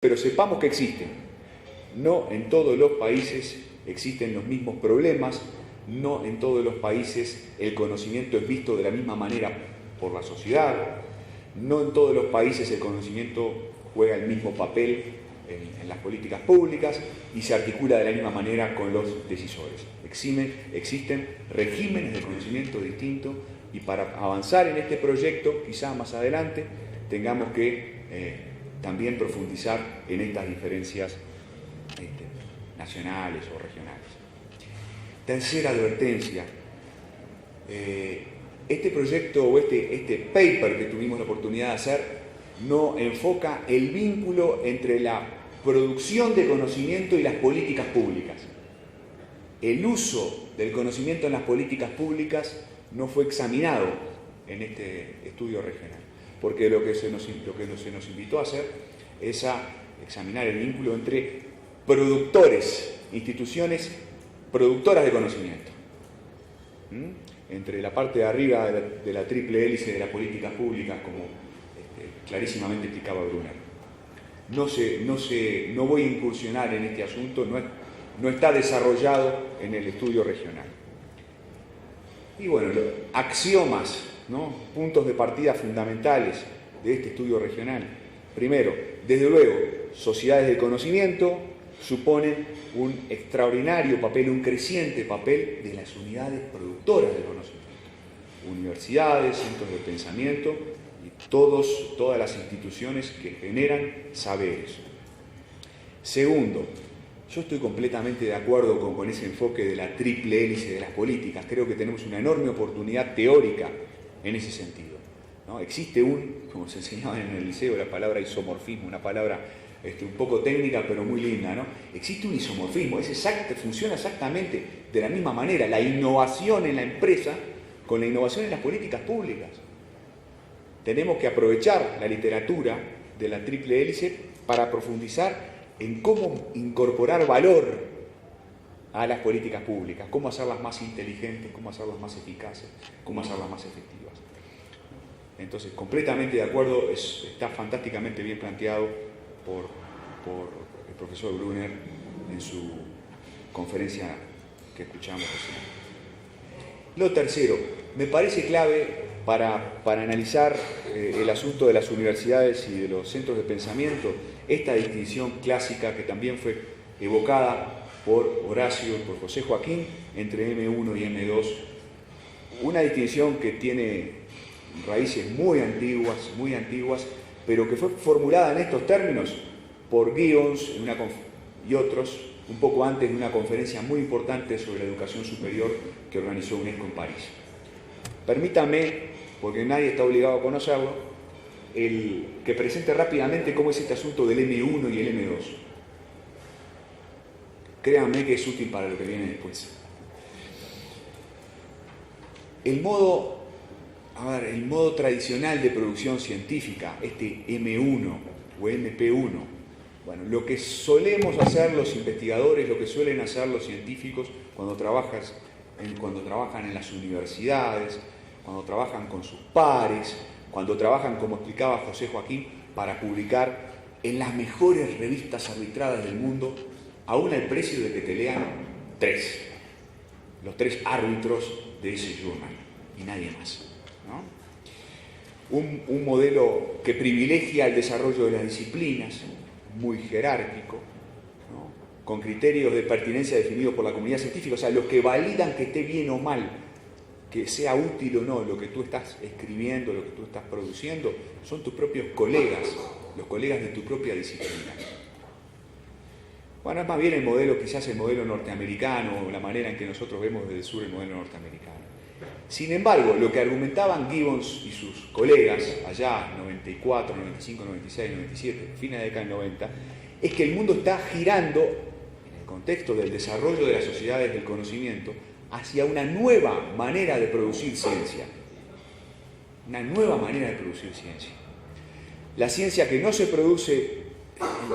pero sepamos que existen. No en todos los países existen los mismos problemas, no en todos los países el conocimiento es visto de la misma manera por la sociedad, no en todos los países el conocimiento juega el mismo papel en las políticas públicas y se articula de la misma manera con los decisores. Existen regímenes de conocimiento distintos y para avanzar en este proyecto, quizá más adelante, tengamos que también profundizar en estas diferencias nacionales o regionales. Tercera advertencia. Este proyecto o este paper que tuvimos la oportunidad de hacer no enfoca el vínculo entre la producción de conocimiento y las políticas públicas. El uso del conocimiento en las políticas públicas no fue examinado en este estudio regional, porque lo que se nos invitó a hacer es a examinar el vínculo entre productores, instituciones productoras de conocimiento, entre la parte de arriba de la triple hélice de las políticas públicas, como clarísimamente explicaba Brunner. No voy a incursionar en este asunto, no está desarrollado en el estudio regional. Y bueno, axiomas, ¿no? Puntos de partida fundamentales de este estudio regional. Primero, desde luego, sociedades del conocimiento suponen un extraordinario papel, un creciente papel de las unidades productoras del conocimiento. Universidades, centros de pensamiento y todas las instituciones que generan saberes. Segundo, yo estoy completamente de acuerdo con ese enfoque de la triple hélice de las políticas. Creo que tenemos una enorme oportunidad teórica en ese sentido, ¿no? Existe como se enseñaba en el liceo, la palabra isomorfismo, una palabra un poco técnica pero muy linda, ¿no? Existe un isomorfismo, funciona exactamente de la misma manera, la innovación en la empresa con la innovación en las políticas públicas. Tenemos que aprovechar la literatura de la triple hélice para profundizar en cómo incorporar valor a las políticas públicas, cómo hacerlas más inteligentes, cómo hacerlas más eficaces, cómo hacerlas más efectivas. Entonces, completamente de acuerdo, está fantásticamente bien planteado por el profesor Brunner en su conferencia que escuchamos recién. Lo tercero, me parece clave para analizar el asunto de las universidades y de los centros de pensamiento, esta distinción clásica que también fue evocada por Horacio y por José Joaquín entre M1 y M2, una distinción que tiene raíces muy antiguas, pero que fue formulada en estos términos por Gibbons y otros un poco antes de una conferencia muy importante sobre la educación superior que organizó UNESCO en París. Permítame, porque nadie está obligado a conocerlo, que presente rápidamente cómo es este asunto del M1 y el M2. Créanme que es útil para lo que viene después. El modo tradicional de producción científica, este M1 o MP1, bueno, lo que solemos hacer los investigadores, lo que suelen hacer los científicos cuando trabajan en las universidades, cuando trabajan con sus pares, cuando trabajan, como explicaba José Joaquín, para publicar en las mejores revistas arbitradas del mundo, aún al precio de que te lean los tres árbitros de ese journal, y nadie más, ¿no? Un modelo que privilegia el desarrollo de las disciplinas, muy jerárquico, ¿no? Con criterios de pertinencia definidos por la comunidad científica, o sea, los que validan que esté bien o mal, que sea útil o no lo que tú estás escribiendo, lo que tú estás produciendo, son tus propios colegas, los colegas de tu propia disciplina. Bueno, es más bien quizás el modelo norteamericano, o la manera en que nosotros vemos desde el sur el modelo norteamericano. Sin embargo, lo que argumentaban Gibbons y sus colegas allá, 94, 95, 96, 97, fines de la década del 90, es que el mundo está girando, en el contexto del desarrollo de las sociedades del conocimiento, hacia una nueva manera de producir ciencia. Una nueva manera de producir ciencia. La ciencia que no se produce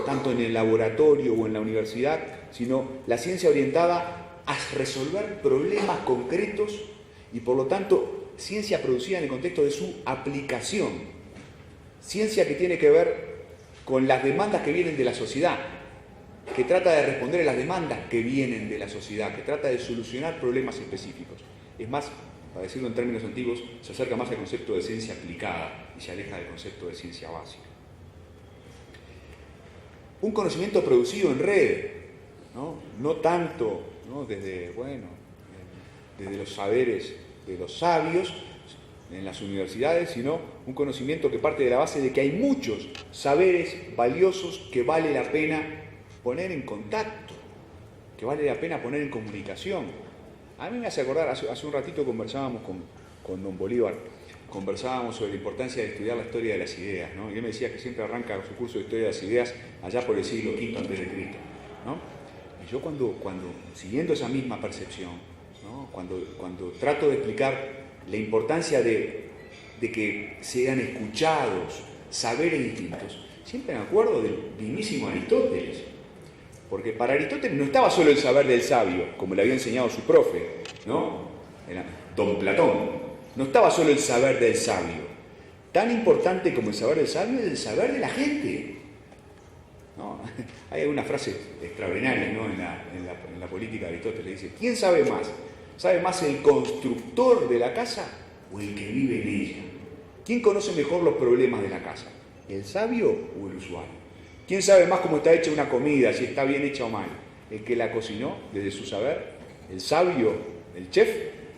tanto en el laboratorio o en la universidad, sino la ciencia orientada a resolver problemas concretos y por lo tanto ciencia producida en el contexto de su aplicación. Ciencia que tiene que ver con las demandas que vienen de la sociedad, que trata de responder a las demandas que vienen de la sociedad, que trata de solucionar problemas específicos. Es más, para decirlo en términos antiguos, se acerca más al concepto de ciencia aplicada y se aleja del concepto de ciencia básica. Un conocimiento producido en red, no tanto, ¿no?, desde los saberes de los sabios en las universidades, sino un conocimiento que parte de la base de que hay muchos saberes valiosos que vale la pena poner en contacto, que vale la pena poner en comunicación. A mí me hace acordar, hace un ratito conversábamos con don Bolívar, conversábamos sobre la importancia de estudiar la historia de las ideas, ¿no? Y él me decía que siempre arranca su curso de historia de las ideas allá por el siglo V a.C., ¿no? Y yo cuando siguiendo esa misma percepción, ¿no?, cuando trato de explicar la importancia de que sean escuchados saberes distintos, siempre me acuerdo del mismísimo Aristóteles. Porque para Aristóteles no estaba solo el saber del sabio, como le había enseñado su profe, ¿no?, era don Platón. No estaba solo el saber del sabio. Tan importante como el saber del sabio es el saber de la gente, ¿no? Hay algunas frases extraordinarias, ¿no?, en la política de Aristóteles. Dice: ¿quién sabe más? ¿Sabe más el constructor de la casa o el que vive en ella? ¿Quién conoce mejor los problemas de la casa? ¿El sabio o el usuario? ¿Quién sabe más cómo está hecha una comida, si está bien hecha o mal? ¿El que la cocinó desde su saber? ¿El sabio, el chef,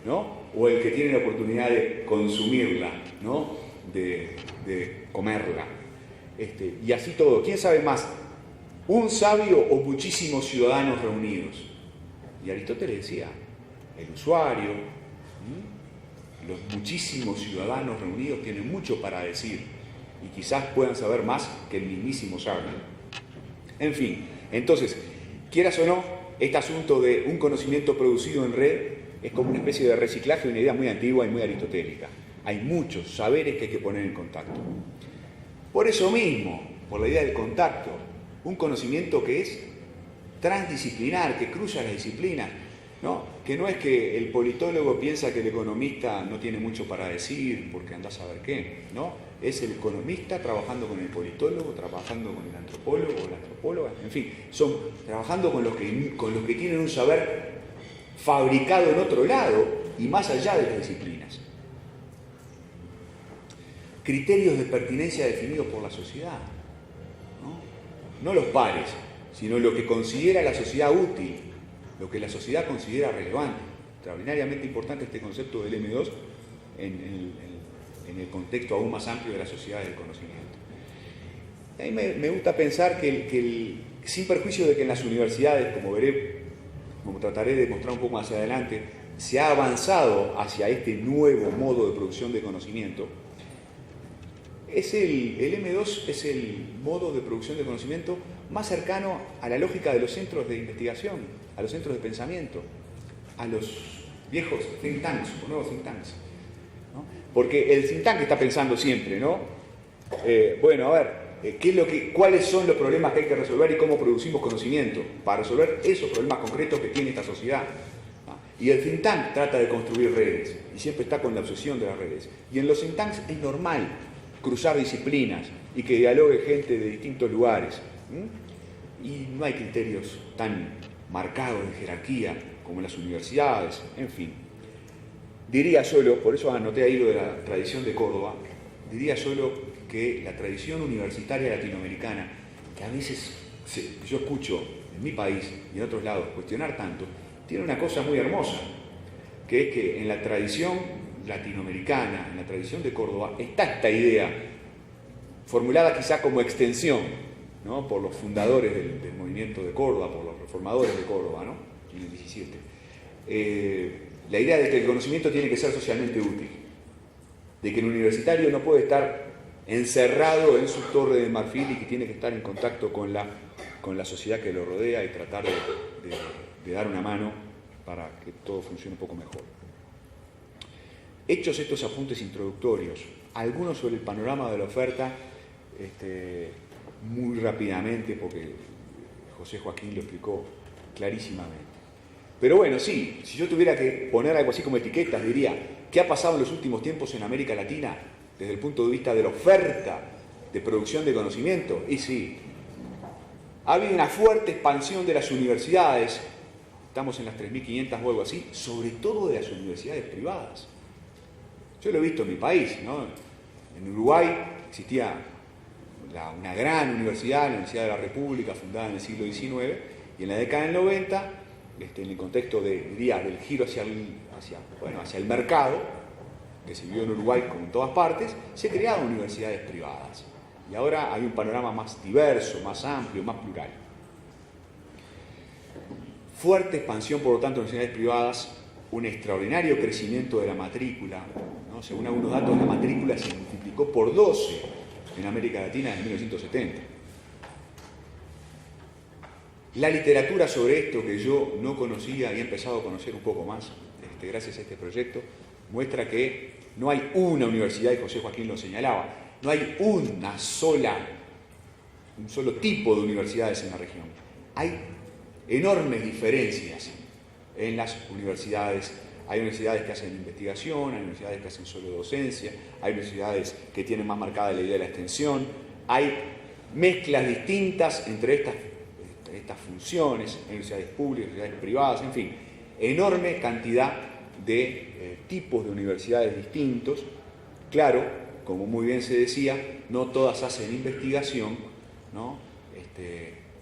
¿no?, o el que tiene la oportunidad de consumirla, ¿no?, de comerla? Y así todo. ¿Quién sabe más? ¿Un sabio o muchísimos ciudadanos reunidos? Y Aristóteles decía: el usuario, los muchísimos ciudadanos reunidos tienen mucho para decir y quizás puedan saber más que el mismísimo sabio. En fin, entonces, quieras o no, este asunto de un conocimiento producido en red es como una especie de reciclaje de una idea muy antigua y muy aristotélica. Hay muchos saberes que hay que poner en contacto. Por eso mismo, por la idea del contacto, un conocimiento que es transdisciplinar, que cruza las disciplinas, ¿no? Que no es que el politólogo piensa que el economista no tiene mucho para decir porque anda a saber qué, ¿no? Es el economista trabajando con el politólogo, trabajando con el antropólogo o la antropóloga, en fin, son trabajando con los que tienen un saber fabricado en otro lado y más allá de las disciplinas. Criterios de pertinencia definidos por la sociedad, no los pares, sino lo que considera la sociedad útil, lo que la sociedad considera relevante. Extraordinariamente importante este concepto del M2 en el contexto aún más amplio de la sociedad del conocimiento. A mí me gusta pensar que sin perjuicio de que en las universidades, como trataré de mostrar un poco más adelante, se ha avanzado hacia este nuevo modo de producción de conocimiento, el M2 es el modo de producción de conocimiento más cercano a la lógica de los centros de investigación, a los centros de pensamiento, a los viejos think tanks o nuevos think tanks, ¿no? Porque el think tank está pensando siempre, ¿no? ¿Cuáles son los problemas que hay que resolver y cómo producimos conocimiento para resolver esos problemas concretos que tiene esta sociedad, ¿no? Y el think tank trata de construir redes y siempre está con la obsesión de las redes. Y en los think tanks es normal cruzar disciplinas y que dialogue gente de distintos lugares. Y no hay criterios tan marcados de jerarquía como en las universidades, en fin. Diría solo, por eso anoté ahí lo de la tradición de Córdoba, diría solo que la tradición universitaria latinoamericana, que a veces yo escucho en mi país y en otros lados cuestionar tanto, tiene una cosa muy hermosa, que es que en la tradición latinoamericana, en la tradición de Córdoba, está esta idea, formulada quizá como extensión, ¿no?, por los fundadores del movimiento de Córdoba, por los reformadores de Córdoba, ¿no?, en el 17. La idea de que el conocimiento tiene que ser socialmente útil, de que el universitario no puede estar encerrado en su torre de marfil y que tiene que estar en contacto con la sociedad que lo rodea y tratar de dar una mano para que todo funcione un poco mejor. Hechos estos apuntes introductorios, algunos sobre el panorama de la oferta, muy rápidamente, porque José Joaquín lo explicó clarísimamente. Pero bueno, sí, si yo tuviera que poner algo así como etiquetas, diría: ¿qué ha pasado en los últimos tiempos en América Latina desde el punto de vista de la oferta de producción de conocimiento. Y sí, ha habido una fuerte expansión de las universidades, estamos en las 3.500 o algo así, sobre todo de las universidades privadas. Yo lo he visto en mi país, ¿no? En Uruguay existía una gran universidad, la Universidad de la República, fundada en el siglo XIX, y en la década del 90, en el contexto del giro hacia el mercado, que se vio en Uruguay como en todas partes, se crearon universidades privadas. Y ahora hay un panorama más diverso, más amplio, más plural. Fuerte expansión, por lo tanto, de universidades privadas, un extraordinario crecimiento de la matrícula, ¿no? Según algunos datos, la matrícula se multiplicó por 12 en América Latina en 1970. La literatura sobre esto, que yo no conocía y he empezado a conocer un poco más gracias a este proyecto, muestra que no hay una universidad, y José Joaquín lo señalaba, no hay un solo tipo de universidades en la región. Hay enormes diferencias en las universidades. Hay universidades que hacen investigación, hay universidades que hacen solo docencia, hay universidades que tienen más marcada la idea de la extensión, hay mezclas distintas entre estas funciones, universidades públicas, universidades privadas, en fin, enorme cantidad de tipos de universidades distintos. Claro, como muy bien se decía, no todas hacen investigación, ¿no?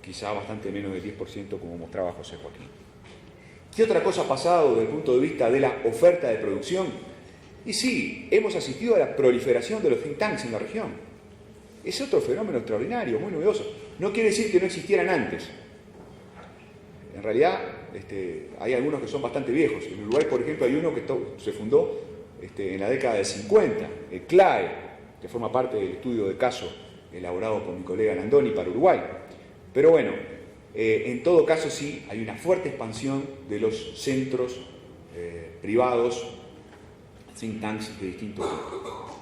Quizá bastante menos del 10%, como mostraba José Joaquín. ¿Qué otra cosa ha pasado desde el punto de vista de la oferta de producción? Y sí, hemos asistido a la proliferación de los think tanks en la región. Es otro fenómeno extraordinario, muy novedoso. No quiere decir que no existieran antes. En realidad, hay algunos que son bastante viejos. En Uruguay, por ejemplo, hay uno que se fundó en la década del 50, el CLAE, que forma parte del estudio de caso elaborado por mi colega Landoni para Uruguay. Pero bueno, en todo caso sí, hay una fuerte expansión de los centros privados, think tanks de distintos tipos.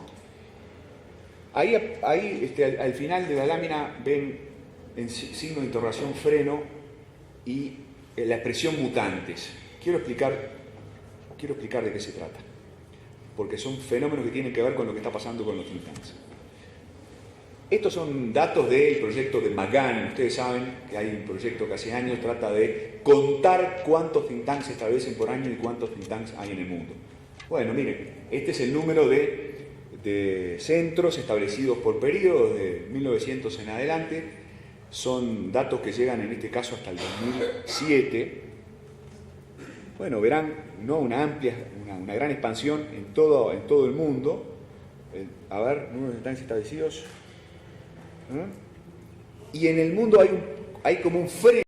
Ahí al final de la lámina ven en signo de interrogación freno y la expresión mutantes. Quiero explicar de qué se trata, porque son fenómenos que tienen que ver con lo que está pasando con los think tanks. Estos son datos del proyecto de McGann. Ustedes saben que hay un proyecto que hace años trata de contar cuántos think tanks se establecen por año y cuántos think tanks hay en el mundo. Bueno, miren, este es el número de centros establecidos por periodos de 1900 en adelante. Son datos que llegan en este caso hasta el 2007. Bueno, verán, ¿no? una gran expansión en todo el mundo. A ver, números de think tanks establecidos. Y en el mundo hay como un freno